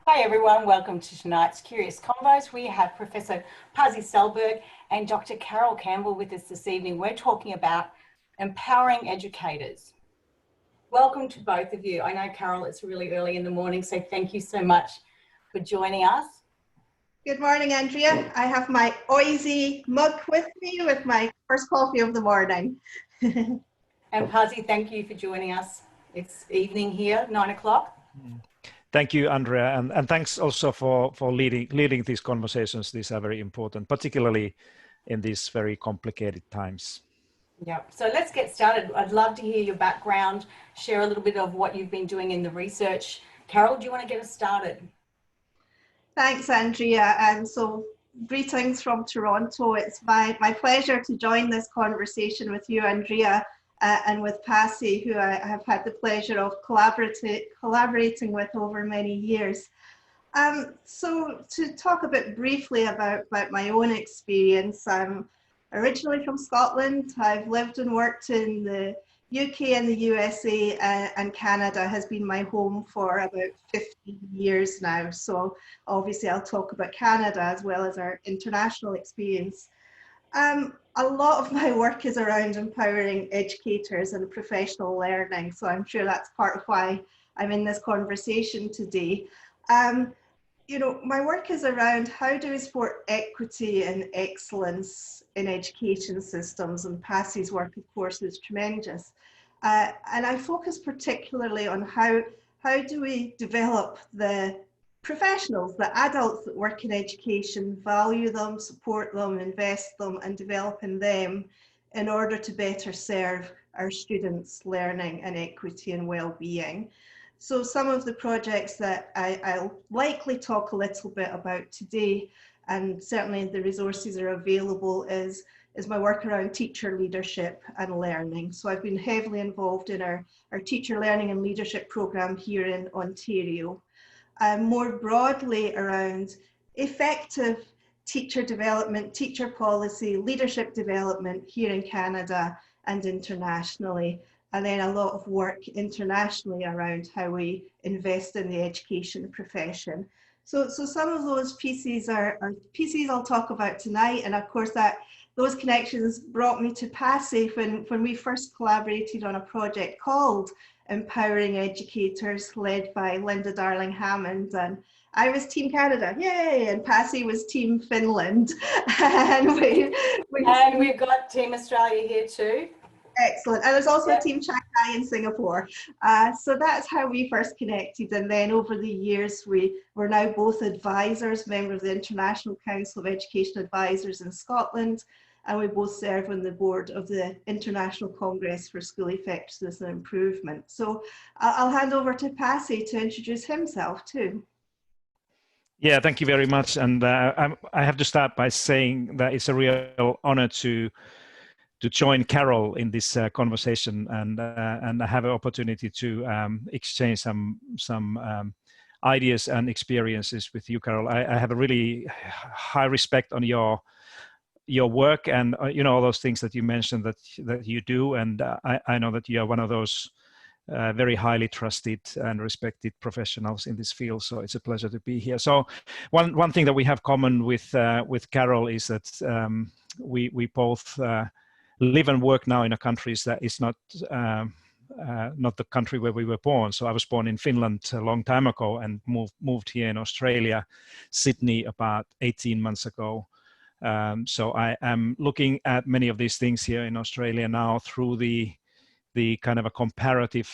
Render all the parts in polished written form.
Hi everyone, welcome to tonight's Curious Convos. We have Professor Pasi Sahlberg and Dr. Carol Campbell with us this evening. We're talking about empowering educators. Welcome to both of you. I know, Carol, it's really early in the morning, so thank you so much for joining us. Good morning, Andrea. I have my Oisy mug with me with my first coffee of the morning. And Pasi, thank you for joining us. It's evening here, 9 o'clock. Thank you, Andrea, and thanks also for leading these conversations. These are very important, particularly in these very complicated times. Yeah, so let's get started. I'd love to hear your background, share a little bit of what you've been doing in the research. Carol, do you want to get us started? Thanks, Andrea. And so greetings from Toronto. It's my pleasure to join this conversation with you, Andrea, and with Pasi, who I have had the pleasure of collaborating with over many years. So to talk a bit briefly about my own experience, I'm originally from Scotland. I've lived and worked in the UK and the USA, and Canada has been my home for about 15 years now. So obviously I'll talk about Canada as well as our international experience. A lot of my work is around empowering educators and professional learning, so I'm sure that's part of why I'm in this conversation today. You know, my work is around how do we support equity and excellence in education systems, and Pasi's work, of course, is tremendous. And I focus particularly on how do we develop the professionals, the adults that work in education, value them, support them, invest them, and develop in them in order to better serve our students' learning and equity and well-being. So some of the projects that I'll likely talk a little bit about today, and certainly the resources are available, is my work around teacher leadership and learning. So I've been heavily involved in our teacher learning and leadership program here in Ontario. More broadly around effective teacher development, teacher policy, leadership development here in Canada and internationally. And then a lot of work internationally around how we invest in the education profession. So some of those pieces are pieces I'll talk about tonight. And of course those connections brought me to Pasi when we first collaborated on a project called Empowering Educators, led by Linda Darling-Hammond, and I was Team Canada, yay, and Pasi was Team Finland. And we've got Team Australia here too. Excellent, and there's also Team Shanghai in Singapore. So that's how we first connected, and then over the years we're now both advisors, members of the International Council of Education Advisors in Scotland, and we both serve on the board of the International Congress for School Effectiveness and Improvement. So I'll hand over to Pasi to introduce himself too. Yeah, thank you very much. And I have to start by saying that it's a real honor to join Carol in this conversation and have an opportunity to exchange some ideas and experiences with you, Carol. I have a really high respect on your work and you know, all those things that you mentioned that you do, and I know that you are one of those very highly trusted and respected professionals in this field. So it's a pleasure to be here. So one thing that we have common with Carol is that we both live and work now in a country that is not the country where we were born. So I was born in Finland a long time ago and moved here in Australia, Sydney, about 18 months ago. So I am looking at many of these things here in Australia now through the kind of a comparative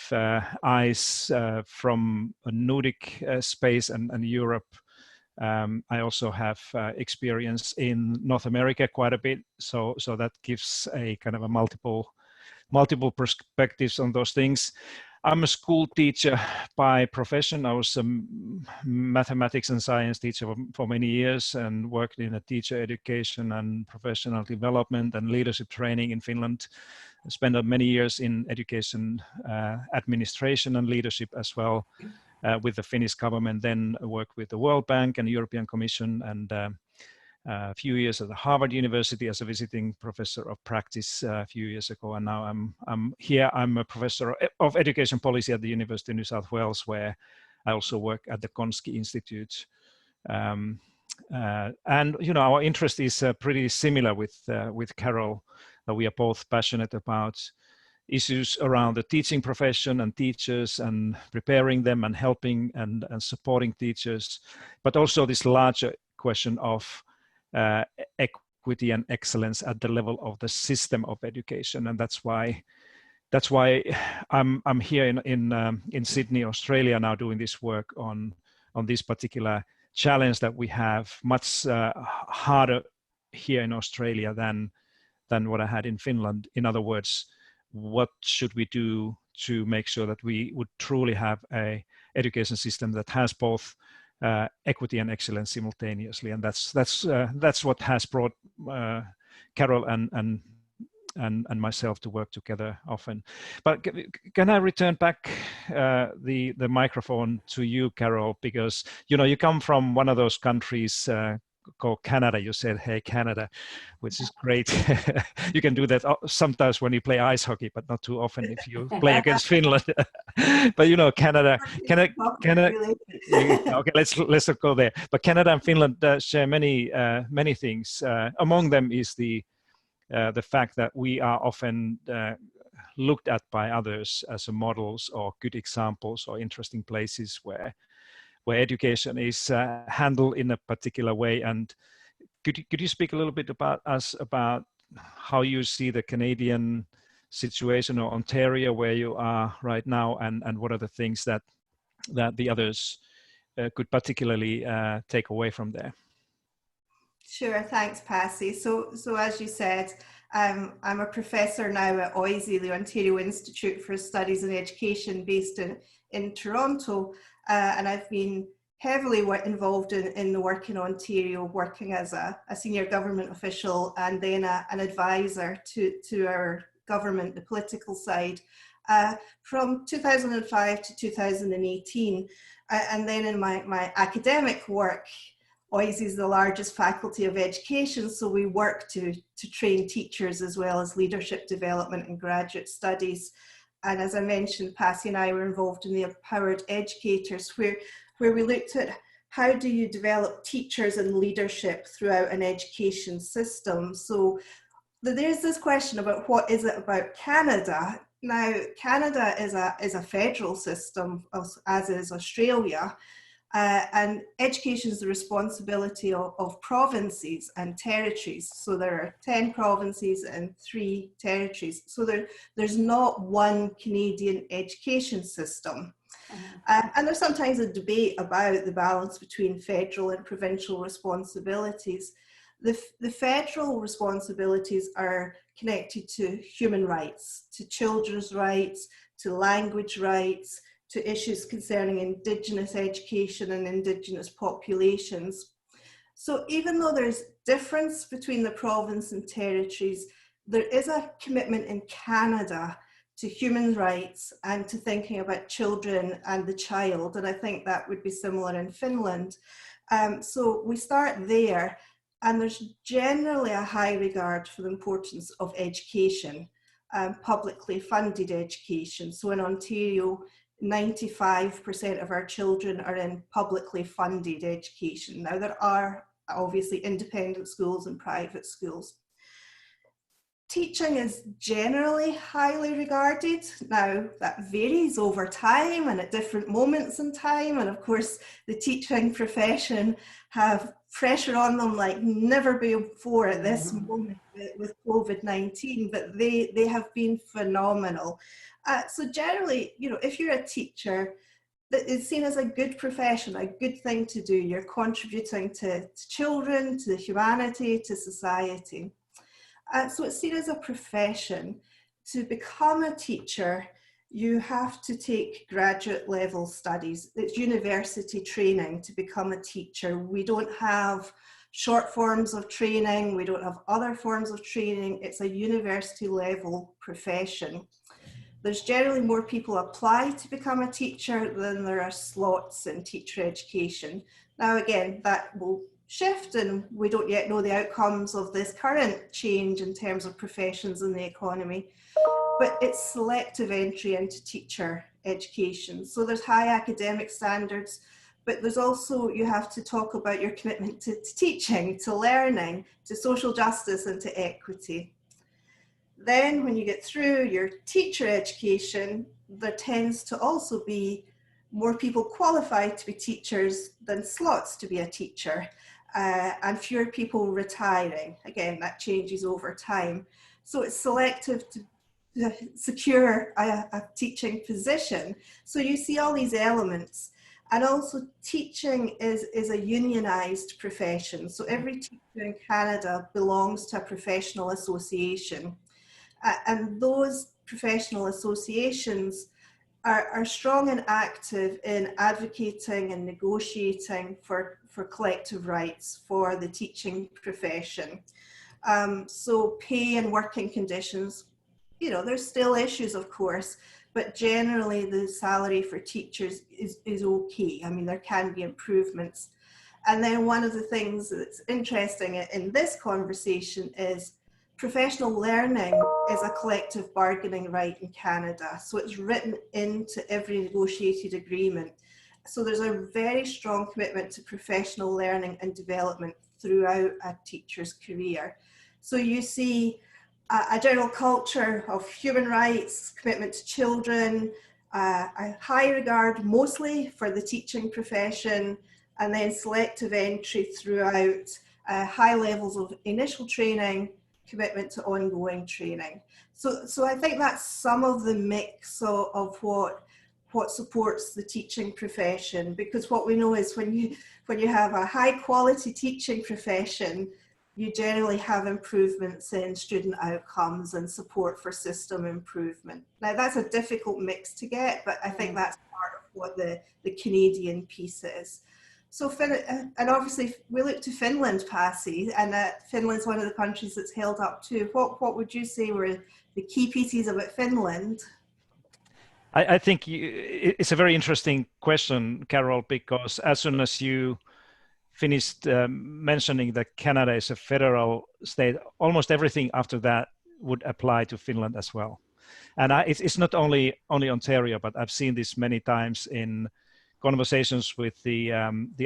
eyes from a Nordic space and Europe. I also have experience in North America quite a bit, so that gives a kind of a multiple perspectives on those things. I'm a school teacher by profession. I was a mathematics and science teacher for many years and worked in a teacher education and professional development and leadership training in Finland. I spent many years in education administration and leadership as well with the Finnish government, then worked with the World Bank and European Commission, and a few years at the Harvard University as a visiting professor of practice a few years ago, and now I'm here. I'm a professor of education policy at the University of New South Wales, where I also work at the Konski Institute. And you know, our interest is pretty similar with Carol. We are both passionate about issues around the teaching profession and teachers and preparing them and helping and supporting teachers, but also this larger question of equity and excellence at the level of the system of education. And that's why I'm here in Sydney, Australia now, doing this work on this particular challenge that we have, much harder here in Australia than what I had in Finland. In other words, what should we do to make sure that we would truly have a education system that has both equity and excellence simultaneously? And that's what has brought Carol and myself to work together often. But can I return back the microphone to you, Carol, because you know, you come from one of those countries called Canada. You said, "Hey, Canada," which is great. You can do that sometimes when you play ice hockey, but not too often if you play against Finland. But you know, Canada. Okay, let's not go there. But Canada and Finland share many things. Among them is the fact that we are often looked at by others as models or good examples or interesting places where education is handled in a particular way. And could you speak a little bit about how you see the Canadian situation, or Ontario, where you are right now, and what are the things that the others could particularly take away from there? Sure, thanks, Pasi. So as you said, I'm a professor now at OISE, the Ontario Institute for Studies in Education, based in Toronto, and I've been heavily involved in the work in Ontario, working as a senior government official and then an advisor to our government, the political side, from 2005 to 2018. And then in my academic work, OISE is the largest faculty of education, so we work to train teachers as well as leadership development and graduate studies. And as I mentioned, Pasi and I were involved in the Empowered Educators, where we looked at how do you develop teachers and leadership throughout an education system. So there's this question about what is it about Canada. Now, Canada is a federal system, as is Australia. And education is the responsibility of provinces and territories. So there are 10 provinces and 3 territories. So there's not one Canadian education system. And there's sometimes a debate about the balance between federal and provincial responsibilities. The federal responsibilities are connected to human rights, to children's rights, to language rights, to issues concerning Indigenous education and Indigenous populations. So even though there's difference between the province and territories, there is a commitment in Canada to human rights and to thinking about children and the child. And I think that would be similar in Finland. So we start there, and there's generally a high regard for the importance of education, publicly funded education. So in Ontario, 95% of our children are in publicly funded education. Now, there are obviously independent schools and private schools. Teaching is generally highly regarded. Now, that varies over time and at different moments in time. And of course, the teaching profession have pressure on them like never before at this moment with COVID-19, but they have been phenomenal. So generally, you know, if you're a teacher, that is seen as a good profession, a good thing to do. You're contributing to children, to humanity, to society. So it's seen as a profession. To become a teacher, you have to take graduate level studies. It's university training to become a teacher. We don't have short forms of training. We don't have other forms of training. It's a university level profession. There's generally more people apply to become a teacher than there are slots in teacher education. Now, again, that will shift, and we don't yet know the outcomes of this current change in terms of professions in the economy, but it's selective entry into teacher education. So there's high academic standards, but there's also, you have to talk about your commitment to teaching, to learning, to social justice and to equity. Then when you get through your teacher education, there tends to also be more people qualified to be teachers than slots to be a teacher, and fewer people retiring. Again, that changes over time. So it's selective to secure a teaching position. So you see all these elements. And also teaching is a unionized profession. So every teacher in Canada belongs to a professional association. And those professional associations are strong and active in advocating and negotiating for collective rights for the teaching profession. So pay and working conditions, you know, there's still issues, of course, but generally the salary for teachers is okay. I mean, there can be improvements. And then one of the things that's interesting in this conversation is professional learning is a collective bargaining right in Canada. So it's written into every negotiated agreement. So there's a very strong commitment to professional learning and development throughout a teacher's career. So you see a general culture of human rights, commitment to children, a high regard mostly for the teaching profession, and then selective entry throughout, high levels of initial training, commitment to ongoing training. So I think that's some of the mix of what supports the teaching profession, because what we know is when you have a high quality teaching profession, you generally have improvements in student outcomes and support for system improvement. Now that's a difficult mix to get, but I think that's part of what the Canadian piece is. So, and obviously we look to Finland, Pasi, and Finland's one of the countries that's held up too. What would you say were the key pieces about Finland? I think it's a very interesting question, Carol, because as soon as you finished mentioning that Canada is a federal state, almost everything after that would apply to Finland as well. And it's not only Ontario, but I've seen this many times in conversations with the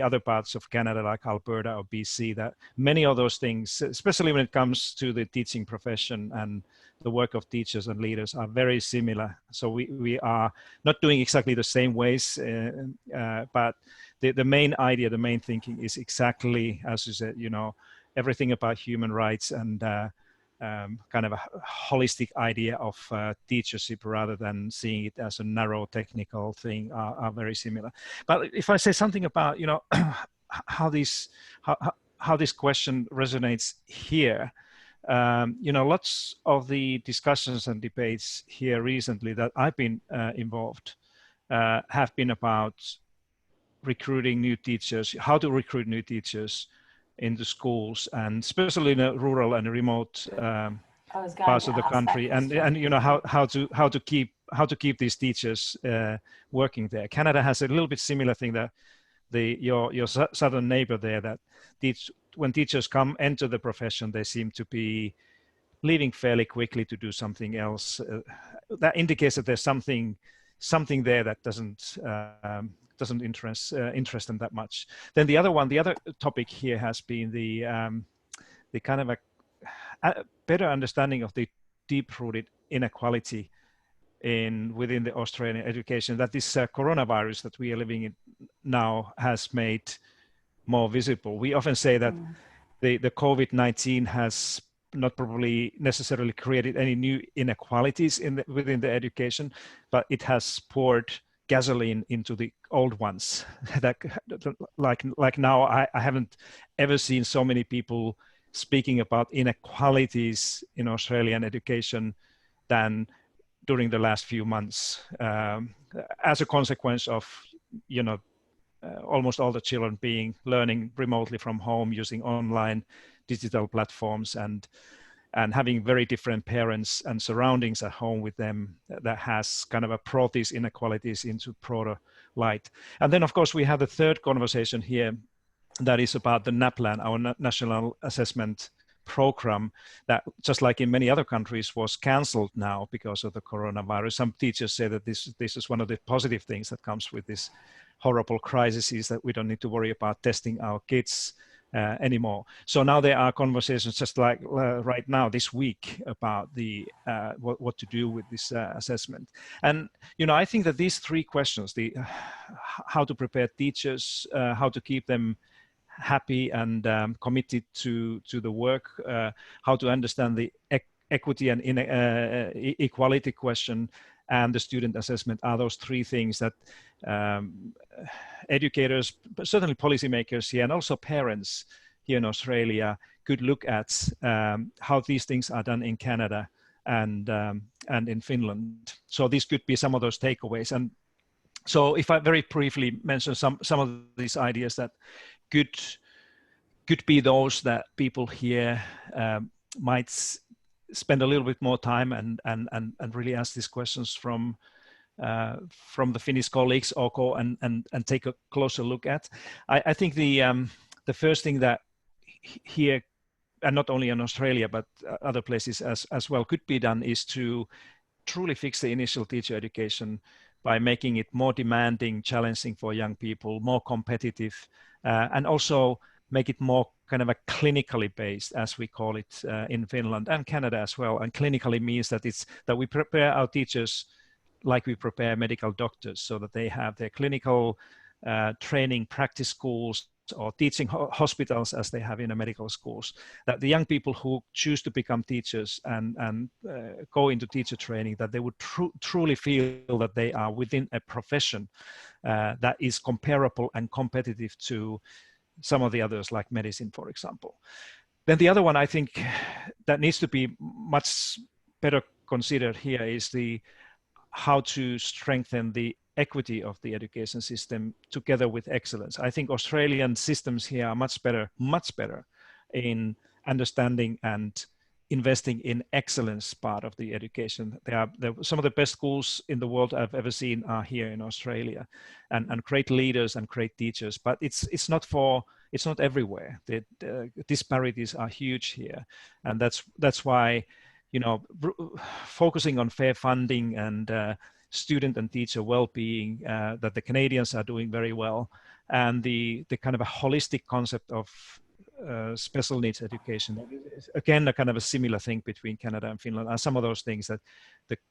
other parts of Canada, like Alberta or BC, that many of those things, especially when it comes to the teaching profession and the work of teachers and leaders, are very similar. So we are not doing exactly the same ways, but the main idea, the main thinking is exactly, as you said, you know, everything about human rights and kind of a holistic idea of teachership rather than seeing it as a narrow technical thing are very similar. But if I say something about, you know, how this question resonates here, you know, lots of the discussions and debates here recently that I've been involved have been about recruiting new teachers, how to recruit new teachers into schools, and especially in the rural and remote parts of the country, and you know how to keep these teachers working there. Canada has a little bit similar thing, that your southern neighbor there, that when teachers enter the profession, they seem to be leaving fairly quickly to do something else. That indicates that there's something there that doesn't interest them that much. Then the other topic here has been the kind of a better understanding of the deep-rooted inequality within the Australian education that this coronavirus that we are living in now has made more visible. We often say that the COVID-19 has not probably necessarily created any new inequalities within the education, but it has poured gasoline into the old ones. That like now I haven't ever seen so many people speaking about inequalities in Australian education than during the last few months, as a consequence of, you know, almost all the children learning remotely from home using online digital platforms and having very different parents and surroundings at home with them, that has kind of brought these inequalities into broader light. And then of course we have the third conversation here that is about the NAPLAN, our National Assessment program that, just like in many other countries, was cancelled now because of the coronavirus. Some teachers say that this is one of the positive things that comes with this horrible crisis, is that we don't need to worry about testing our kids anymore. So now there are conversations just like right now this week about the what to do with this assessment. And I think that these three questions, the how to prepare teachers, how to keep them happy and committed to the work, how to understand the equity and equality question, and the student assessment, are those three things that educators, but certainly policymakers here, and also parents here in Australia could look at how these things are done in Canada and in Finland. So these could be some of those takeaways. And so if I very briefly mention some of these ideas that could be those that people here might spend a little bit more time and really ask these questions from the Finnish colleagues, or go and take a closer look at. I think the first thing that here, and not only in Australia but other places as well, could be done is to truly fix the initial teacher education by making it more demanding, challenging for young people, more competitive, and also make it more kind of a clinically based, as we call it in Finland and Canada as well. And clinically means that that we prepare our teachers like we prepare medical doctors, so that they have their clinical training practice schools or teaching hospitals as they have in the medical schools, that the young people who choose to become teachers and go into teacher training, that they would truly feel that they are within a profession that is comparable and competitive to some of the others, like medicine, for example. Then the other one I think that needs to be much better considered here is how to strengthen the equity of the education system together with excellence. I think Australian systems here are much better in understanding and investing in excellence part of the education. Some of the best schools in the world I've ever seen are here in Australia, and great leaders and great teachers, but it's not everywhere. The disparities are huge here, and that's why focusing on fair funding and student and teacher well-being, that the Canadians are doing very well, and the kind of a holistic concept of special needs education, again a kind of a similar thing between Canada and Finland, are some of those things that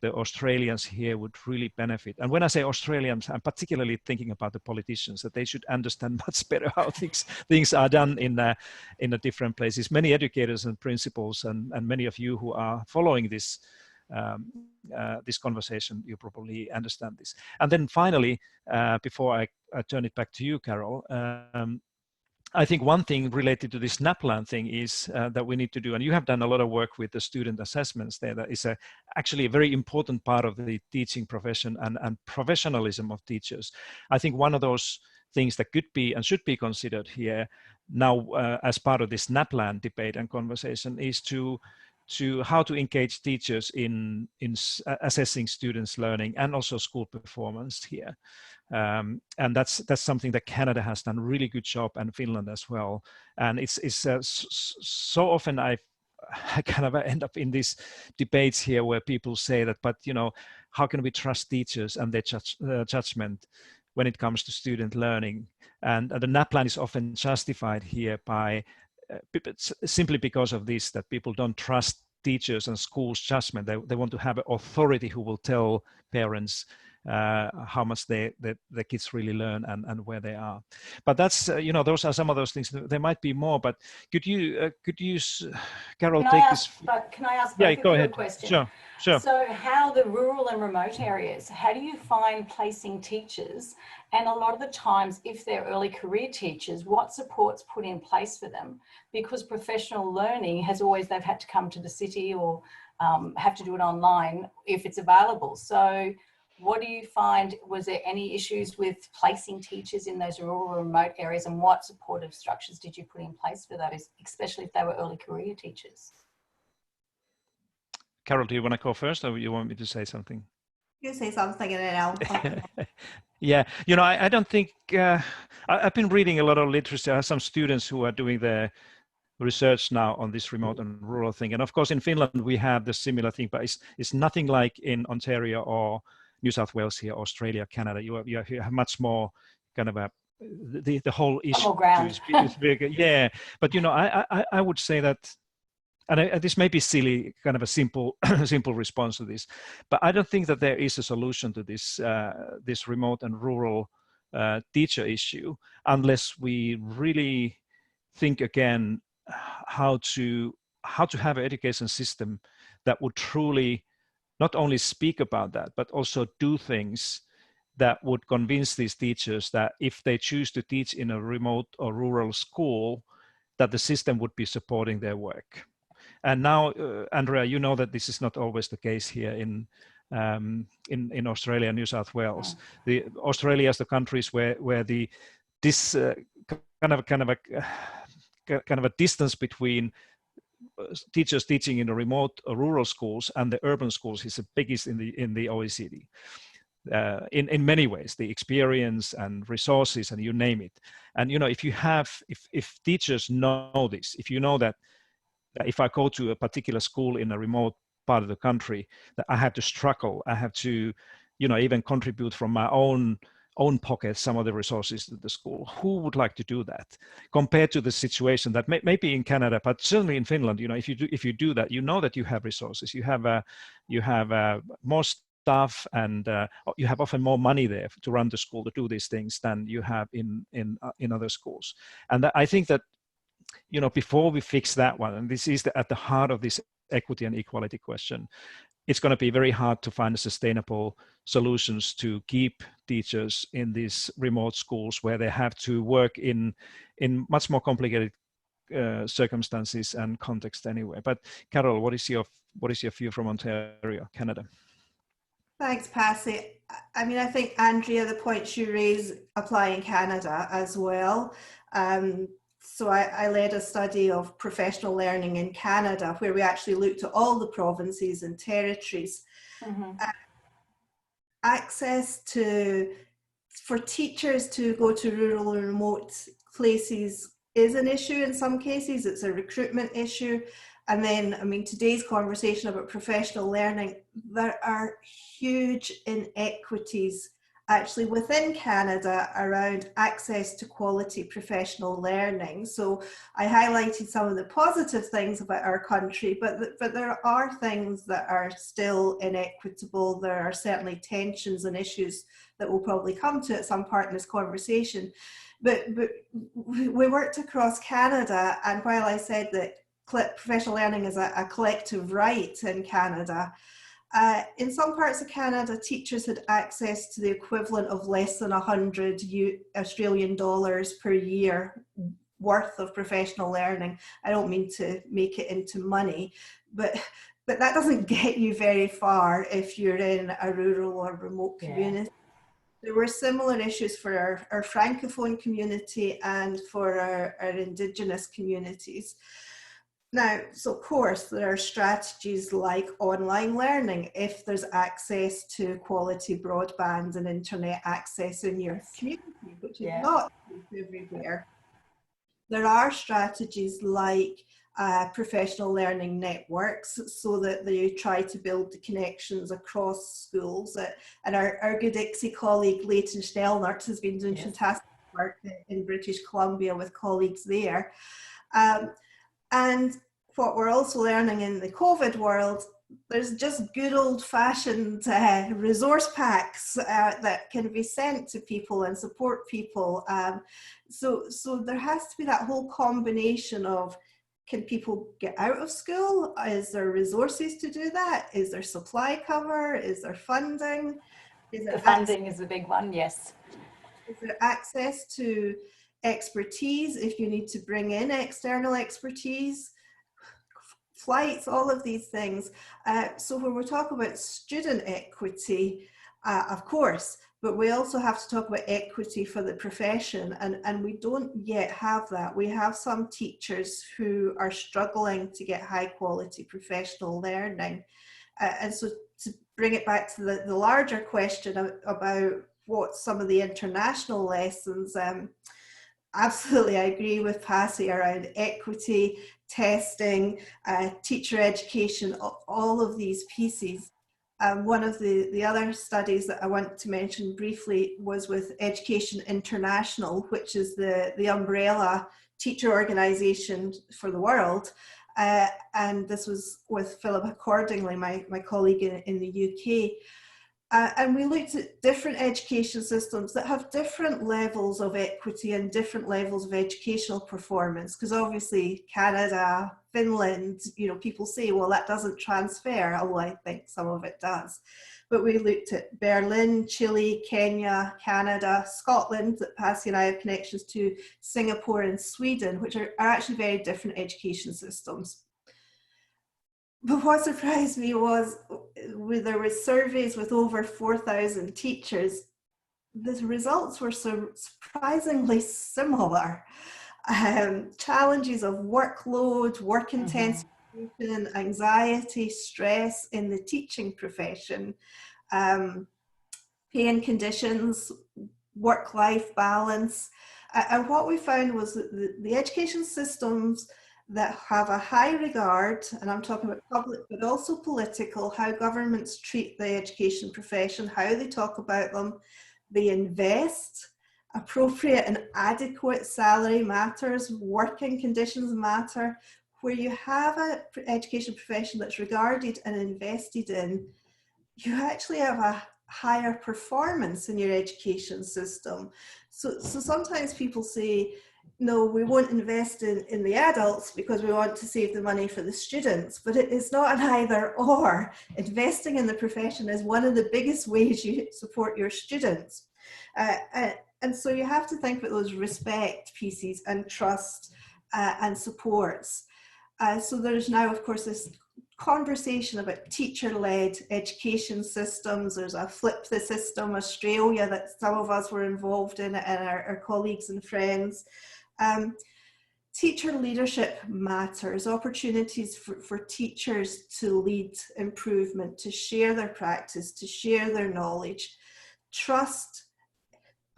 the Australians here would really benefit. And when I say Australians, I'm particularly thinking about the politicians, that they should understand much better how things are done in the different places. Many educators and principals and many of you who are following this this conversation, you probably understand this. And then finally, before I turn it back to you, Carol, I think one thing related to this NAPLAN thing is that we need to do, and you have done a lot of work with the student assessments there, that is actually a very important part of the teaching profession and professionalism of teachers. I think one of those things that could be and should be considered here now as part of this NAPLAN debate and conversation is to how to engage teachers in assessing students' learning and also school performance here. And that's something that Canada has done a really good job, and Finland as well. And it's so often I kind of end up in these debates here where people say that, but how can we trust teachers and their judgment when it comes to student learning? And the NAPLAN is often justified here by simply because of this, that people don't trust teachers and schools' judgment. They want to have an authority who will tell parents how much the kids really learn and where they are. But that's those are some of those things. There might be more, but could you Carol, take this? Can I ask? Yeah, go ahead. Question? Sure. So, how the rural and remote areas? How do you find placing teachers? And a lot of the times, if they're early career teachers, what support's put in place for them? Because professional learning has always, they've had to come to the city or have to do it online if it's available. So what do you find? Was there any issues with placing teachers in those rural or remote areas, and what supportive structures did you put in place for those, especially if they were early career teachers? Carol, do you want to go first, or you want me to say something? You say something and then I'll... Yeah, I don't think, I've been reading a lot of literature. I have some students who are doing their research now on this remote and rural thing. And of course, in Finland, we have the similar thing, but it's nothing like in Ontario or New South Wales here, Australia, Canada. You have much more kind of the whole issue is bigger. Yeah, but I would say that, and this may be silly, kind of a simple simple response to this, but I don't think that there is a solution to this this remote and rural teacher issue unless we really think again how to have an education system that would truly not only speak about that, but also do things that would convince these teachers that if they choose to teach in a remote or rural school, that the system would be supporting their work. And now, Andrea, you know that this is not always the case here in Australia and New South Wales. Australia is the countries where this kind of a distance between teachers teaching in the remote or rural schools and the urban schools is the biggest in the OECD. In many ways, the experience and resources and you name it. And if teachers know this, if you know that if I go to a particular school in a remote part of the country, that I have to struggle, I have to even contribute from my own pocket some of the resources to the school. Who would like to do that compared to the situation that maybe in Canada, but certainly in Finland, if you do that, that you have resources, you have more staff, and you have often more money there to run the school, to do these things, than you have in other schools. And I think that before we fix that one, and this is at the heart of this equity and equality question, it's going to be very hard to find sustainable solutions to keep teachers in these remote schools where they have to work in much more complicated circumstances and context anyway. But Carol, what is your view from Ontario, Canada? Thanks, Pasi. I mean, I think, Andrea, the points you raise apply in Canada as well. So I led a study of professional learning in Canada where we actually looked at all the provinces and territories. Access for teachers to go to rural and remote places is an issue in some cases. It's a recruitment issue. And then, I mean, today's conversation about professional learning, there are huge inequities actually within Canada around access to quality professional learning. So I highlighted some of the positive things about our country, but there are things that are still inequitable. There are certainly tensions and issues that we'll probably come to at some part in this conversation. But we worked across Canada, and while I said that professional learning is a collective right in Canada, in some parts of Canada, teachers had access to the equivalent of less than 100 Australian dollars per year worth of professional learning. I don't mean to make it into money, but that doesn't get you very far if you're in a rural or remote community. There were similar issues for our Francophone community and for our Indigenous communities. Now, so of course, there are strategies like online learning if there's access to quality broadband and internet access in your community, which is not everywhere. There are strategies like professional learning networks so that they try to build the connections across schools. And our good ICSI colleague, Leighton Schnellnert, has been doing fantastic work in British Columbia with colleagues there. And what we're also learning in the COVID world, there's just good old-fashioned resource packs that can be sent to people and support people. So there has to be that whole combination of, can people get out of school? Is there resources to do that? Is there supply cover? Is there funding? The funding is a big one, yes. Is there access to expertise if you need to bring in external expertise? Flights, all of these things. So when we're talking about student equity, of course, but we also have to talk about equity for the profession, and we don't yet have that. We have some teachers who are struggling to get high quality professional learning. And so to bring it back to the larger question about what some of the international lessons, Absolutely, I agree with Pasi around equity, testing, teacher education, all of these pieces. One of the other studies that I want to mention briefly was with Education International, which is the umbrella teacher organisation for the world. And this was with Philip Accordingly, my colleague in the UK. And we looked at different education systems that have different levels of equity and different levels of educational performance, because obviously Canada, Finland, people say, well, that doesn't transfer, although I think some of it does. But we looked at Berlin, Chile, Kenya, Canada, Scotland, that Pasi and I have connections to, Singapore and Sweden, which are actually very different education systems. But what surprised me was there were surveys with over 4,000 teachers. The results were surprisingly similar. Challenges of workload, work intensity, anxiety, stress in the teaching profession, pain conditions, work-life balance. And what we found was that the education systems that have a high regard, and I'm talking about public, but also political, how governments treat the education profession, how they talk about them, they invest, appropriate and adequate salary matters, working conditions matter. Where you have an education profession that's regarded and invested in, you actually have a higher performance in your education system. So sometimes people say, no, we won't invest in the adults because we want to save the money for the students, but it's not an either or. Investing in the profession is one of the biggest ways you support your students. And so you have to think about those respect pieces and trust and supports. So there's now, of course, this conversation about teacher-led education systems. There's a Flip the System Australia that some of us were involved in, and our colleagues and friends. Teacher leadership matters, opportunities for teachers to lead improvement, to share their practice, to share their knowledge. Trust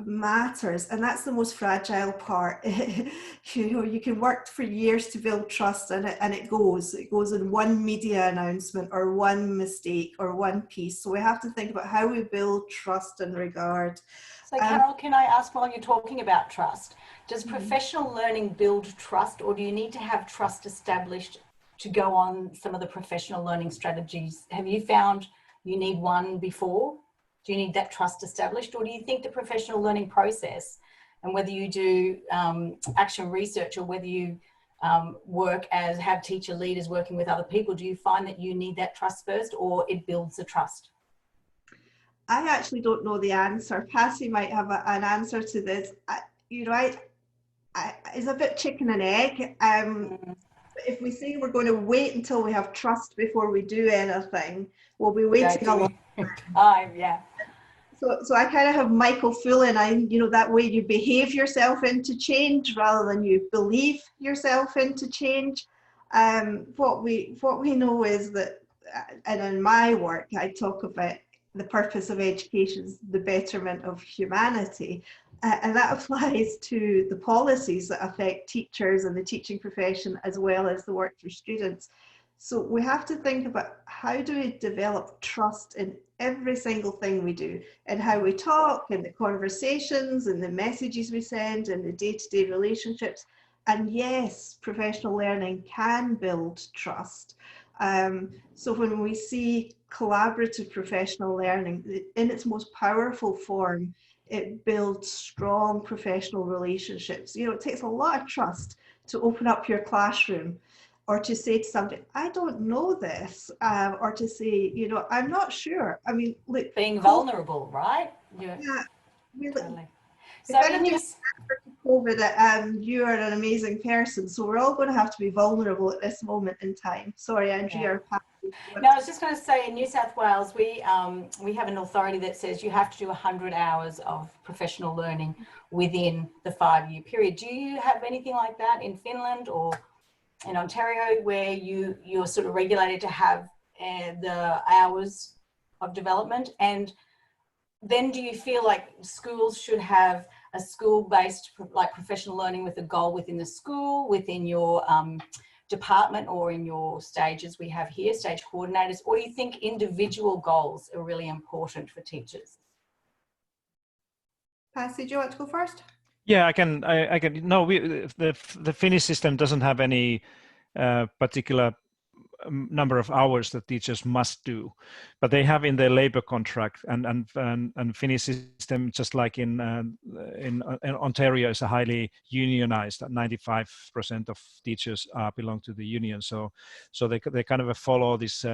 matters, and that's the most fragile part. You can work for years to build trust, and it goes in one media announcement or one mistake or one piece. So we have to think about how we build trust and regard. So Carol, can I ask, while you're talking about trust, does professional learning build trust, or do you need to have trust established to go on some of the professional learning strategies? Have you found you need one before? Do you need that trust established, or do you think the professional learning process, and whether you do action research or whether you have teacher leaders working with other people, do you find that you need that trust first, or it builds the trust? I actually don't know the answer. Pasi might have an answer to this. It's a bit chicken and egg. If we say we're going to wait until we have trust before we do anything, we'll be waiting a long time. Yeah. So I kind of have Michael Fullan, that way you behave yourself into change rather than you believe yourself into change. What we know is that, and in my work, I talk about the purpose of education is the betterment of humanity. And that applies to the policies that affect teachers and the teaching profession, as well as the work for students. So we have to think about, how do we develop trust in every single thing we do, and how we talk, and the conversations and the messages we send and the day-to-day relationships. And yes, professional learning can build trust. So when we see collaborative professional learning in its most powerful form, it builds strong professional relationships. It takes a lot of trust to open up your classroom, or to say to somebody, I don't know this, or to say, I'm not sure. I mean, look, being vulnerable, right? Yeah, really. Totally. So COVID, you are an amazing person, so we're all going to have to be vulnerable at this moment in time. Sorry, Andrea. Yeah. No, I was just going to say, in New South Wales, we have an authority that says you have to do 100 hours of professional learning within the 5-year period. Do you have anything like that in Finland or in Ontario, where you're sort of regulated to have the hours of development? And then do you feel like schools should have a school-based like professional learning with a goal within the school, within your department, or in your stages we have here, stage coordinators, or you think individual goals are really important for teachers? Pasi, do you want to go first? Yeah, I can. No, the Finnish system doesn't have any particular number of hours that teachers must do, but they have in their labor contract, and Finnish system, just like in Ontario, is a highly unionized. 95% of teachers belong to the union, so they kind of follow this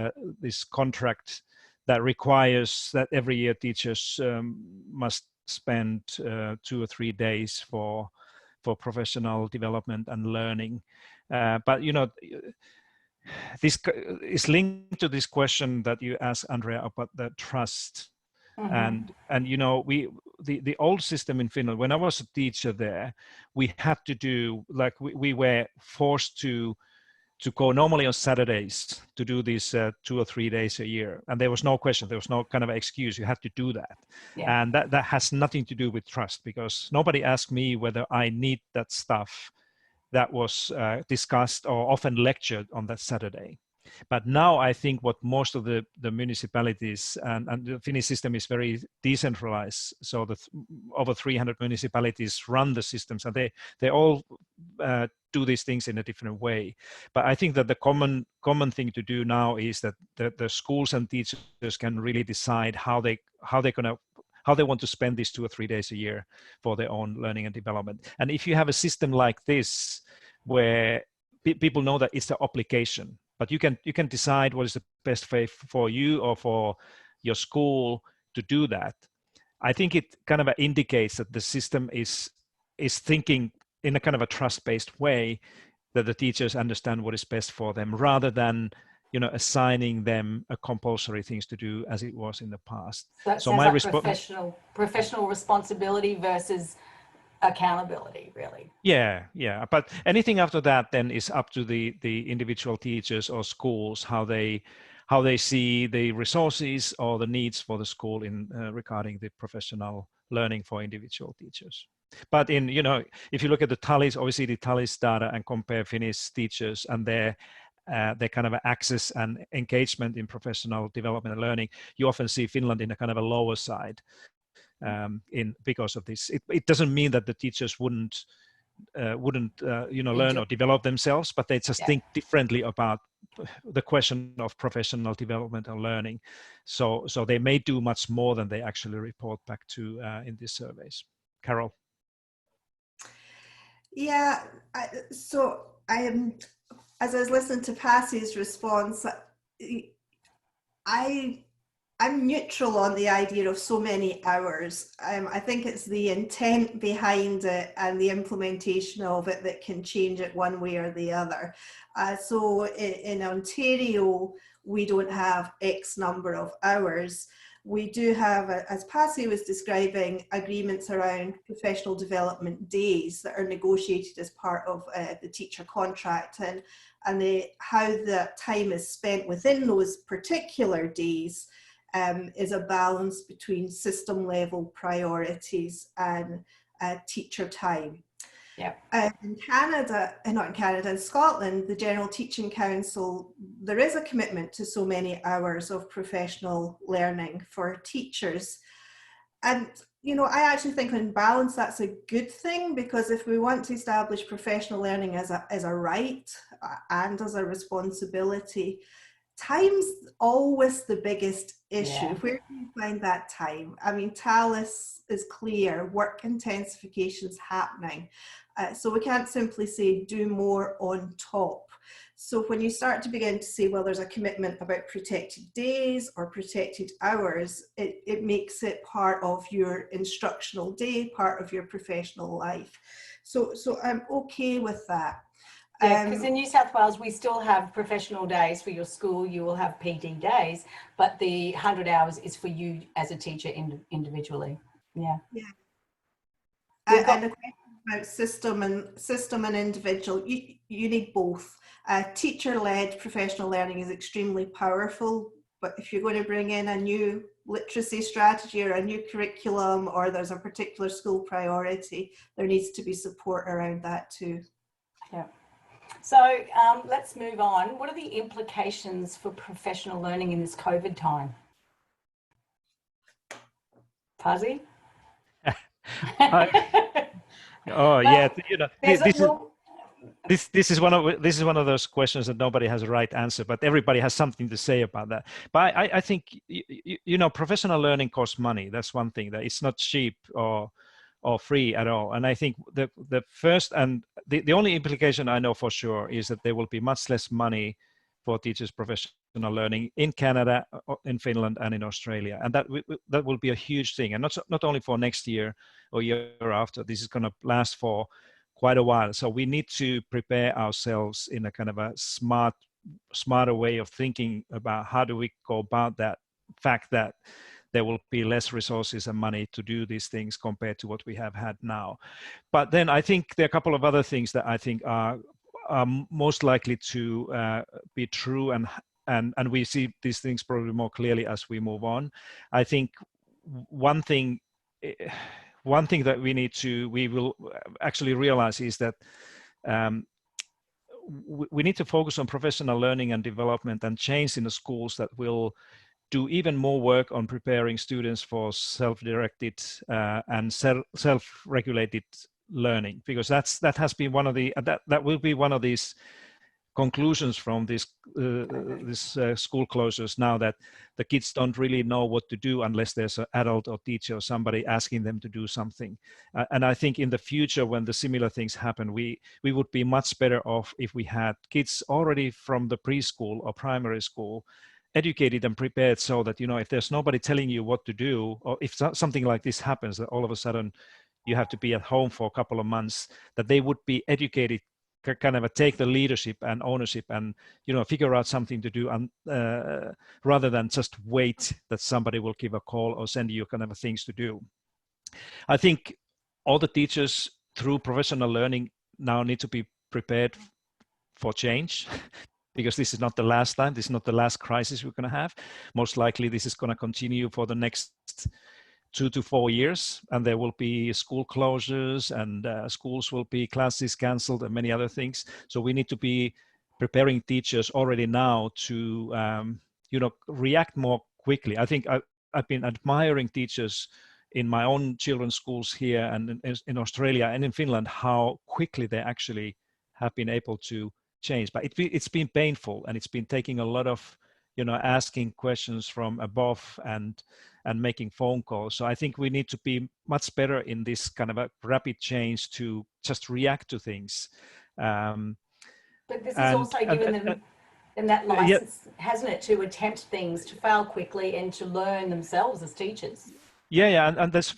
contract that requires that every year teachers must spend 2 or 3 days for professional development and learning. But this is linked to this question that you asked, Andrea, about the trust. And the old system in Finland, when I was a teacher there, we had to do, like, we were forced to go normally on Saturdays to do these 2 or 3 days a year, and there was no question, there was no kind of excuse, you had to do that. And that has nothing to do with trust, because nobody asked me whether I need that stuff that was discussed or often lectured on that Saturday. But now I think what most of the municipalities, and the Finnish system is very decentralized, so that over 300 municipalities run the systems, and they all do these things in a different way. But I think that the common thing to do now is that the schools and teachers can really decide how they want to spend these 2 or 3 days a year for their own learning and development. And if you have a system like this, where people know that it's an obligation, but you can decide what is the best way for you or for your school to do that, I think it kind of indicates that the system is thinking in a kind of a trust-based way, that the teachers understand what is best for them, rather than assigning them a compulsory things to do as it was in the past. So that sounds like professional responsibility versus accountability, really. Yeah. But anything after that then is up to the individual teachers or schools, how they see the resources or the needs for the school in regarding the professional learning for individual teachers. But if you look at the tallies, obviously the tallies data, and compare Finnish teachers and their kind of access and engagement in professional development and learning, you often see Finland in a kind of a lower side because of this. It doesn't mean that the teachers wouldn't learn or develop themselves, but they just think differently about the question of professional development and learning. So they may do much more than they actually report back to in these surveys. Carol. Yeah, as I was listening to Pasi's response, I'm neutral on the idea of so many hours. I think it's the intent behind it and the implementation of it that can change it one way or the other. So in Ontario, we don't have X number of hours. We do have, as Pasi was describing, agreements around professional development days that are negotiated as part of the teacher contract, and how the time is spent within those particular days is a balance between system level priorities and teacher time. Yeah. In Scotland, the General Teaching Council, there is a commitment to so many hours of professional learning for teachers. And, I actually think on balance, that's a good thing, because if we want to establish professional learning as a right and as a responsibility, time's always the biggest issue. Yeah. Where do you find that time? I mean, TALIS is clear, work intensification's happening. So we can't simply say do more on top. So when you start to begin to say, well, there's a commitment about protected days or protected hours, it makes it part of your instructional day, part of your professional life. So I'm okay with that. Yeah, because in New South Wales, we still have professional days for your school. You will have PD days, but the 100 hours is for you as a teacher individually. Yeah. And the question about system and individual, you need both. Teacher-led professional learning is extremely powerful, but if you're going to bring in a new literacy strategy or a new curriculum, or there's a particular school priority, there needs to be support around that too. Yeah. So let's move on. What are the implications for professional learning in this COVID time? Pasi? Oh yeah, you know, this is one of those questions that nobody has a right answer, but everybody has something to say about that. But I think you know, professional learning costs money. That's one thing, that it's not cheap or free at all. And I think the first and the only implication I know for sure is that there will be much less money for teachers' professional learning in Canada, in Finland, and in Australia, and that will be a huge thing, and not only for next year or year after. This is going to last for quite a while, so we need to prepare ourselves in a kind of a smarter way of thinking about how do we go about that fact that there will be less resources and money to do these things compared to what we have had now. But then I think there are a couple of other things that I think are most likely to be true, and we see these things probably more clearly as we move on. I think one thing that we will actually realize is that we need to focus on professional learning and development and change in the schools that will do even more work on preparing students for self-directed and self-regulated learning, because that has been one of the that will be one of these conclusions from this school closures now, that the kids don't really know what to do unless there's an adult or teacher or somebody asking them to do something. And I think in the future, when the similar things happen, we would be much better off if we had kids already from the preschool or primary school educated and prepared, so that, you know, if there's nobody telling you what to do, or if something like this happens, that all of a sudden you have to be at home for a couple of months, that they would be educated, kind of take the leadership and ownership and, you know, figure out something to do, and rather than just wait that somebody will give a call or send you kind of things to do. I think all the teachers through professional learning now need to be prepared for change, because this is not the last time, this is not the last crisis we're going to have. Most likely this is going to continue for the next 2 to 4 years, and there will be school closures, and schools will be classes canceled and many other things. So we need to be preparing teachers already now to you know, react more quickly. I think I've been admiring teachers in my own children's schools here and in Australia and in Finland, how quickly they actually have been able to change. But it's been painful, and it's been taking a lot of, you know, asking questions from above and making phone calls. So I think we need to be much better in this kind of a rapid change to just react to things. But this is also given them that license, hasn't it, to attempt things, to fail quickly and to learn themselves as teachers. Yeah, and that's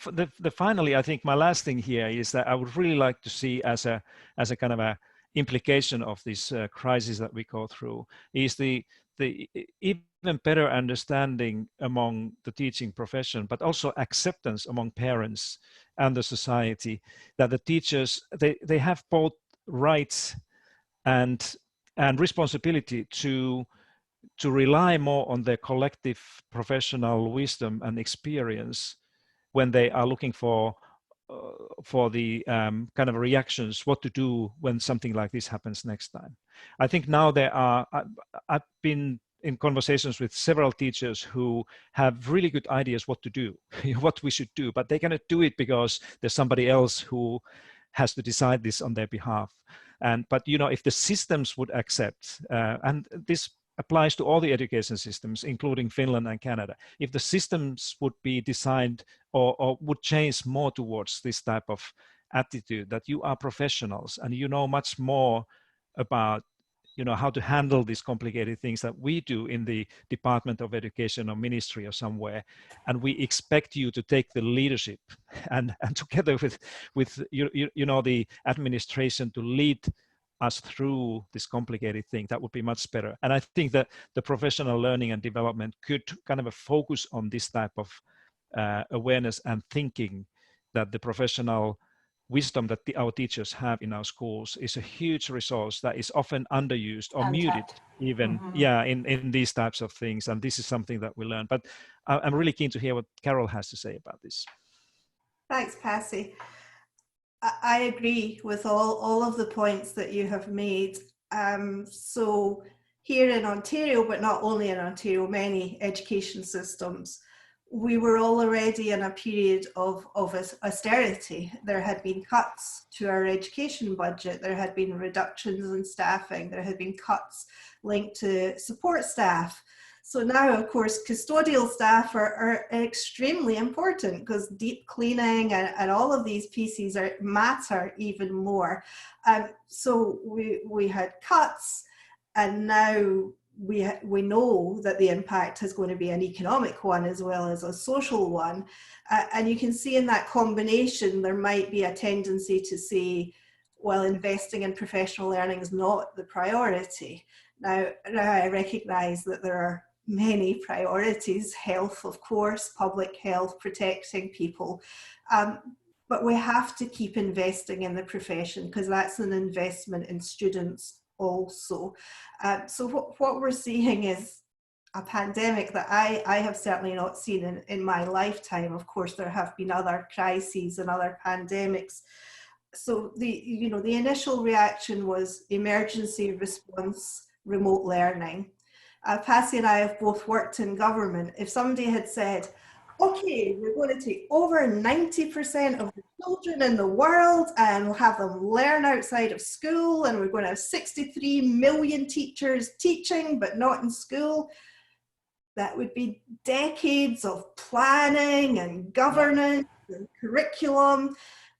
finally, I think my last thing here is that I would really like to see as a kind of a implication of this crisis that we go through is the even better understanding among the teaching profession, but also acceptance among parents and the society, that the teachers, they have both rights and responsibility to rely more on their collective professional wisdom and experience when they are looking for the kind of reactions, what to do when something like this happens next time. I think now I've been in conversations with several teachers who have really good ideas what to do, what we should do, but they cannot do it because there's somebody else who has to decide this on their behalf. But you know, if the systems would accept, and this applies to all the education systems, including Finland and Canada, if the systems would be designed or would change more towards this type of attitude, that you are professionals and you know much more about, you know, how to handle these complicated things that we do in the Department of Education or Ministry or somewhere, and we expect you to take the leadership and together with you know, the administration to lead us through this complicated thing. That would be much better. And I think that the professional learning and development could kind of focus on this type of awareness and thinking, that the professional wisdom that our teachers have in our schools is a huge resource that is often underused or muted even in these types of things. And this is something that we learn. But I'm really keen to hear what Carol has to say about this. Thanks, Pasi. I agree with all of the points that you have made. So here in Ontario, but not only in Ontario, many education systems, we were already in a period of austerity. There had been cuts to our education budget. There had been reductions in staffing. There had been cuts linked to support staff. So now, of course, custodial staff are extremely important because deep cleaning and all of these pieces matter even more. So we had cuts, and now we know that the impact is going to be an economic one as well as a social one. And you can see in that combination, there might be a tendency to say, well, investing in professional learning is not the priority. Now I recognise that there are many priorities, health, of course, public health, protecting people. But we have to keep investing in the profession because that's an investment in students also. So what we're seeing is a pandemic that I have certainly not seen in my lifetime. Of course, there have been other crises and other pandemics. So the initial reaction was emergency response, remote learning. Pasi and I have both worked in government. If somebody had said, okay, we're going to take over 90% of the children in the world and we'll have them learn outside of school, and we're going to have 63 million teachers teaching but not in school, that would be decades of planning and governance and curriculum.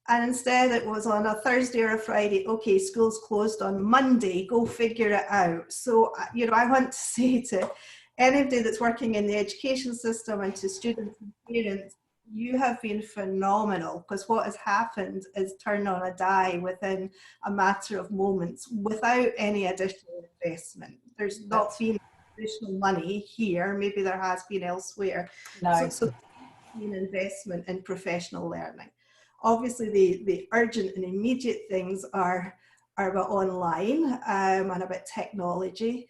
And instead it was on a Thursday or a Friday, okay, school's closed on Monday, go figure it out. So, I want to say to anybody that's working in the education system and to students and parents, you have been phenomenal, because what has happened is turn on a dime within a matter of moments without any additional investment. There's not been additional money here, maybe there has been elsewhere. No. So an investment in professional learning. Obviously, the urgent and immediate things are about online and about technology.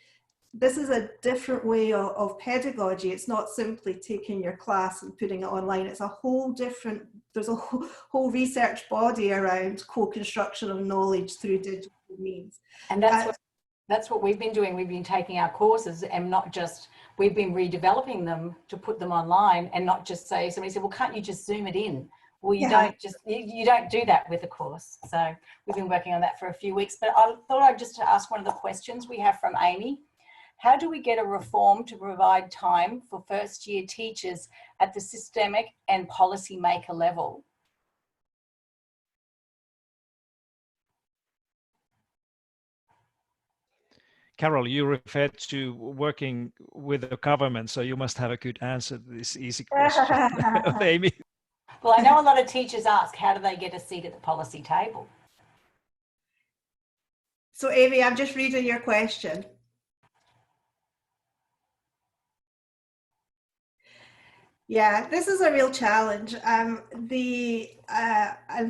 This is a different way of pedagogy. It's not simply taking your class and putting it online. It's a whole different, there's a whole research body around co-construction of knowledge through digital means. And that's what we've been doing. We've been taking our courses and not just, we've been redeveloping them to put them online, and not just say, somebody said, well, can't you just zoom it in? Well, you don't do that with a course. So we've been working on that for a few weeks, but I thought I'd just ask one of the questions we have from Amy. How do we get a reform to provide time for first year teachers at the systemic and policy maker level? Carol, you referred to working with the government, so you must have a good answer to this easy question of Amy. Well, I know a lot of teachers ask, how do they get a seat at the policy table? So Amy, I'm just reading your question. Yeah, this is a real challenge. And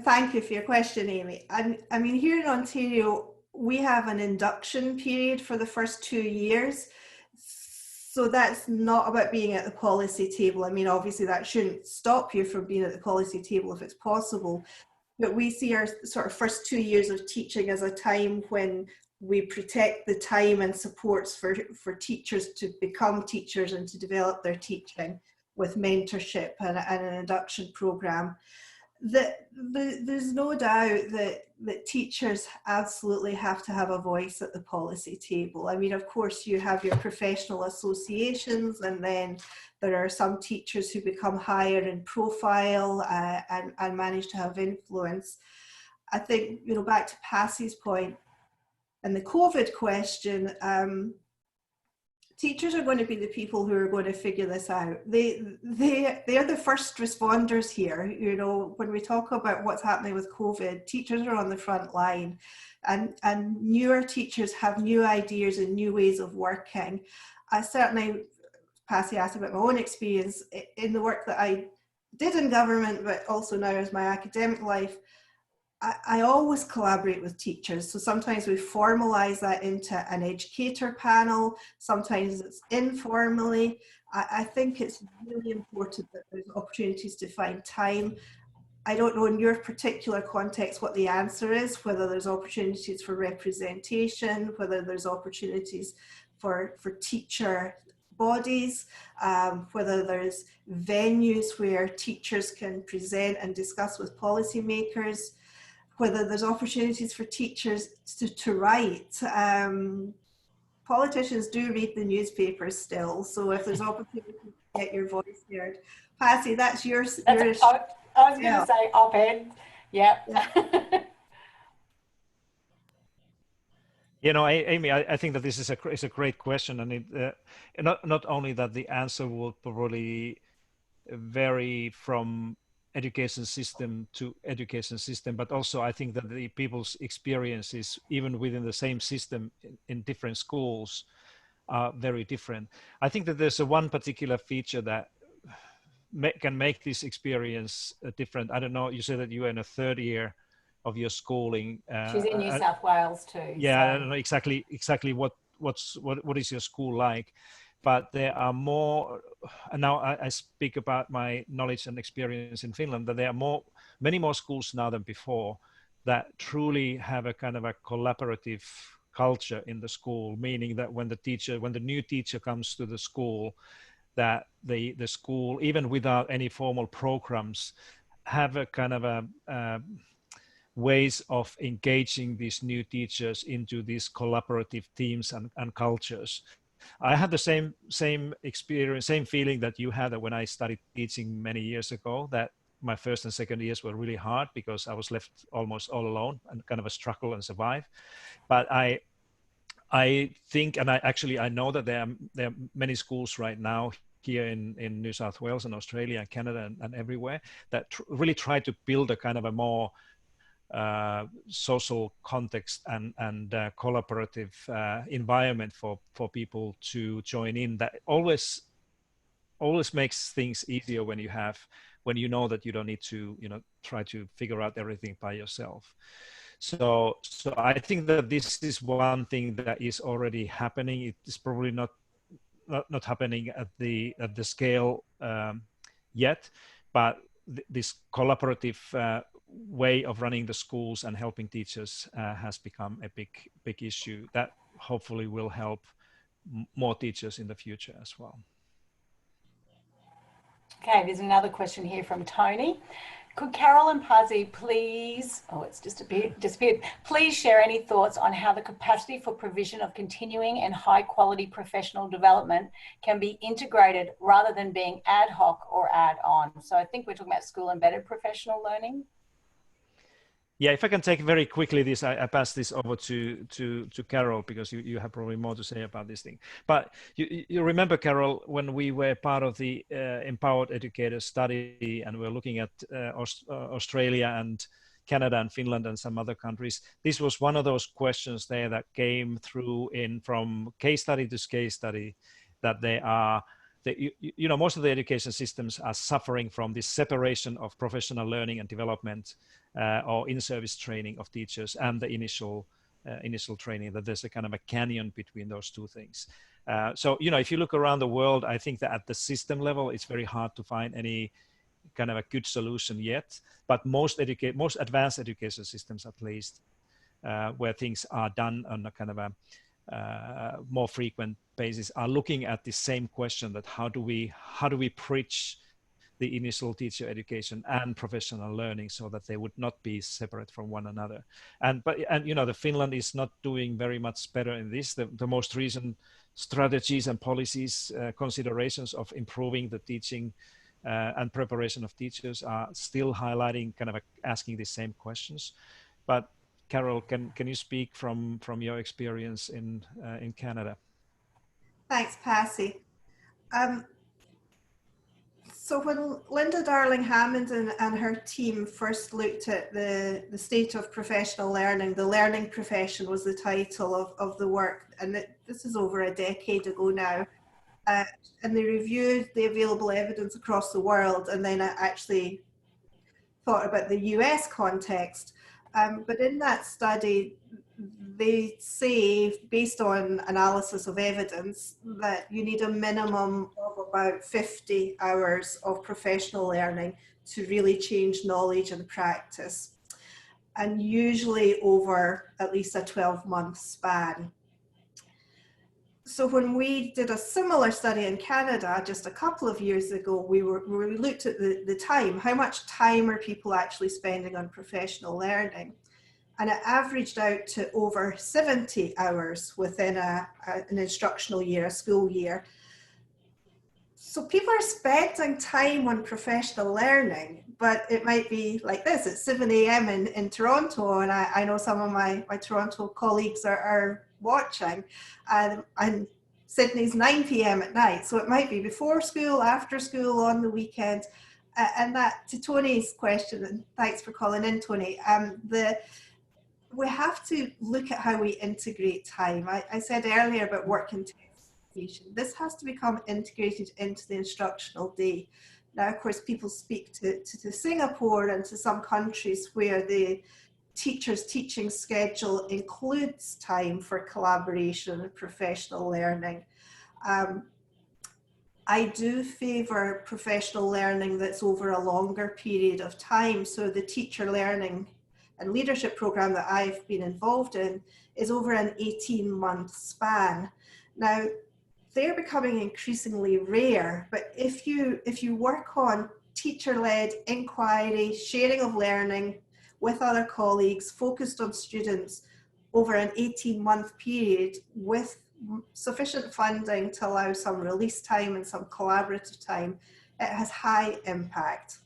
thank you for your question, Amy. I mean, here in Ontario, we have an induction period for the first 2 years. So that's not about being at the policy table. I mean, obviously that shouldn't stop you from being at the policy table if it's possible. But we see our sort of first 2 years of teaching as a time when we protect the time and supports for teachers to become teachers and to develop their teaching with mentorship and an induction program. There's no doubt that teachers absolutely have to have a voice at the policy table. I mean, of course, you have your professional associations, and then there are some teachers who become higher in profile and manage to have influence. I think, back to Pasi's point and the COVID question, teachers are going to be the people who are going to figure this out. They're the first responders here. When we talk about what's happening with COVID, teachers are on the front line, and newer teachers have new ideas and new ways of working. I certainly, Pasi asked about my own experience in the work that I did in government, but also now as my academic life. I always collaborate with teachers. So sometimes we formalize that into an educator panel. Sometimes it's informally. I think it's really important that there's opportunities to find time. I don't know in your particular context what the answer is, whether there's opportunities for representation, whether there's opportunities for teacher bodies, whether there's venues where teachers can present and discuss with policymakers, whether there's opportunities for teachers to write. Politicians do read the newspapers still, so if there's opportunity to get your voice heard. Pasi, that's yours. I was going to say op-ed. Yep. Yeah. You know, Amy, I think that this is a great question, and it not only that the answer will probably vary from education system to education system, but also I think that the people's experiences, even within the same system in different schools, are very different. I think that there's one particular feature that can make this experience different. I don't know, you said that you are in a third year of your schooling. She's in New South Wales too. Yeah, so. I don't know exactly what is your school like, but there are more, and now I speak about my knowledge and experience in Finland, that there are many more schools now than before that truly have a kind of a collaborative culture in the school, meaning that when the new teacher comes to the school, that the school, even without any formal programs, have a kind of a ways of engaging these new teachers into these collaborative teams and cultures. I had the same experience, same feeling that you had when I started teaching many years ago, that my first and second years were really hard because I was left almost all alone and kind of a struggle and survive. But I think, and I know that there are many schools right now here in New South Wales and Australia and Canada and everywhere that really try to build a kind of a more social context and collaborative environment for people to join in. That always makes things easier when you know that you don't need to try to figure out everything by yourself. So I think that this is one thing that is already happening. It is probably not happening at the scale yet, but this collaborative way of running the schools and helping teachers has become a big issue that hopefully will help more teachers in the future as well. Okay, there's another question here from Tony. Could Carol and Pasi please, it's just disappeared, please share any thoughts on how the capacity for provision of continuing and high quality professional development can be integrated rather than being ad hoc or add on? So I think we're talking about school embedded professional learning. Yeah, if I can take very quickly this, I pass this over to Carol, because you have probably more to say about this thing. But you remember, Carol, when we were part of the Empowered Educators study and we're looking at Australia and Canada and Finland and some other countries, this was one of those questions there that came through from case study to case study, that they are, most of the education systems are suffering from this separation of professional learning and development or in-service training of teachers and the initial training, that there's a kind of a canyon between those two things. So, if you look around the world, I think that at the system level, it's very hard to find any kind of a good solution yet. But most advanced education systems, at least, where things are done on a kind of a more frequent basis, are looking at the same question, that how do we bridge the initial teacher education and professional learning so that they would not be separate from one another. And the Finland is not doing very much better in this. The most recent strategies and policies, considerations of improving the teaching and preparation of teachers are still highlighting, kind of asking the same questions. But Carol, can you speak from your experience in Canada? Thanks, Pasi. So when Linda Darling-Hammond and her team first looked at the state of professional learning, the learning profession was the title of the work, and this is over a decade ago now, and they reviewed the available evidence across the world, and then I actually thought about the US context. But in that study, they say, based on analysis of evidence, that you need a minimum of about 50 hours of professional learning to really change knowledge and practice, and usually over at least a 12-month span. So when we did a similar study in Canada just a couple of years ago, we looked at the time, how much time are people actually spending on professional learning? And it averaged out to over 70 hours within an instructional year, a school year. So people are spending time on professional learning, but it might be like this, it's 7 a.m. in Toronto, and I know some of my Toronto colleagues are watching, and Sydney's 9 p.m. at night, so it might be before school, after school, on the weekend. And that, to Tony's question, and thanks for calling in, Tony, we have to look at how we integrate time. I said earlier about work intensification. This has to become integrated into the instructional day. Now, of course, people speak to Singapore and to some countries where the teacher's teaching schedule includes time for collaboration and professional learning. I do favour professional learning that's over a longer period of time. So the teacher learning and leadership program that I've been involved in is over an 18-month span. Now, they're becoming increasingly rare, but if you work on teacher-led inquiry, sharing of learning with other colleagues, focused on students over an 18-month period with sufficient funding to allow some release time and some collaborative time, it has high impact.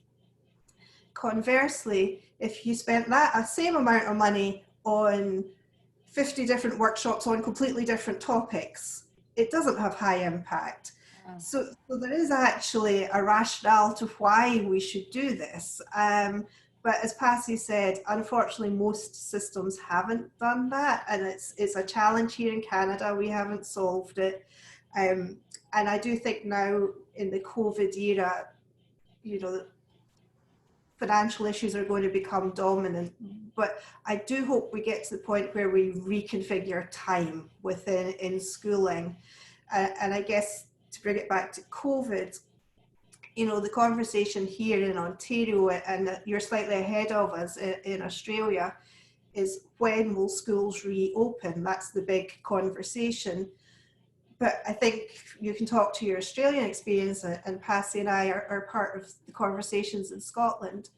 Conversely, if you spent that same amount of money on 50 different workshops on completely different topics, it doesn't have high impact. So there is actually a rationale to why we should do this. But as Pasi said, unfortunately, most systems haven't done that, and it's a challenge here in Canada. We haven't solved it. And I do think now in the COVID era, you know, financial issues are going to become dominant, but I do hope we get to the point where we reconfigure time in schooling. And I guess to bring it back to COVID, you know, the conversation here in Ontario, and you're slightly ahead of us in Australia, is when will schools reopen? That's the big conversation. But I think you can talk to your Australian experience, and Pasi and I are part of the conversations in Scotland.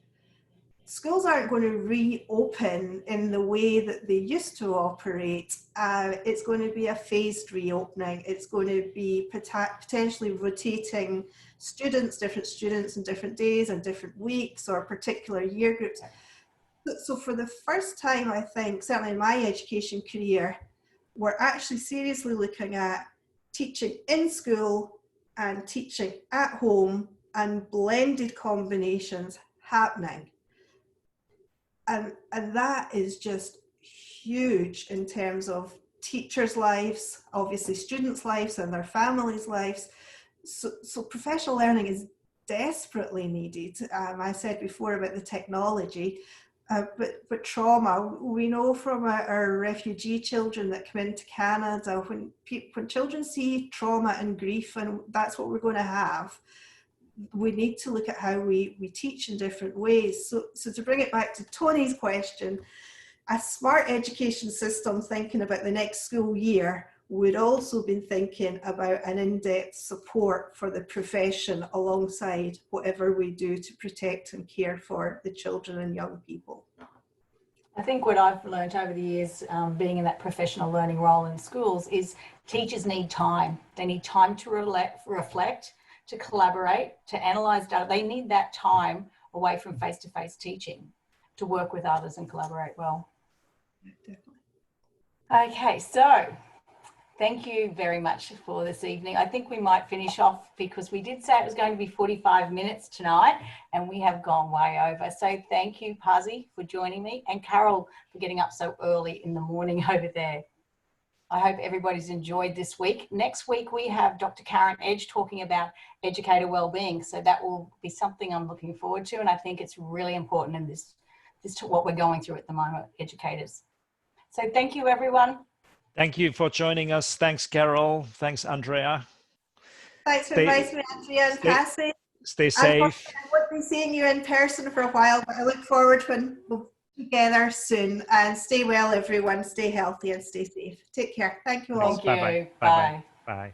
Schools aren't going to reopen in the way that they used to operate. It's going to be a phased reopening. It's going to be potentially rotating different students on different days and different weeks or particular year groups. So for the first time, I think, certainly in my education career, we're actually seriously looking at teaching in school and teaching at home and blended combinations happening. And that is just huge in terms of teachers' lives, obviously students' lives and their families' lives. So professional learning is desperately needed. I said before about the technology, but trauma, we know from our refugee children that come into Canada, when children see trauma and grief, and that's what we're going to have, we need to look at how we teach in different ways. So to bring it back to Tony's question, a smart education system thinking about the next school year would also be thinking about an in-depth support for the profession alongside whatever we do to protect and care for the children and young people. I think what I've learned over the years, being in that professional learning role in schools, is teachers need time. They need time to reflect, to collaborate, to analyse data. They need that time away from face-to-face teaching to work with others and collaborate well. Yeah, definitely. Okay, so thank you very much for this evening. I think we might finish off because we did say it was going to be 45 minutes tonight and we have gone way over. So thank you, Pasi, for joining me, and Carol for getting up so early in the morning over there. I hope everybody's enjoyed this week. Next week, we have Dr. Karen Edge talking about educator wellbeing. So that will be something I'm looking forward to. And I think it's really important in this just to what we're going through at the moment, educators. So thank you, everyone. Thank you for joining us. Thanks, Carol. Thanks, Andrea. Thanks for inviting me, Andrea and Pasi. Stay safe. I won't be seeing you in person for a while, but I look forward when we'll be together soon. And stay well, everyone. Stay healthy and stay safe. Take care. Thank you all. Thank you. Bye-bye. Bye-bye. Bye.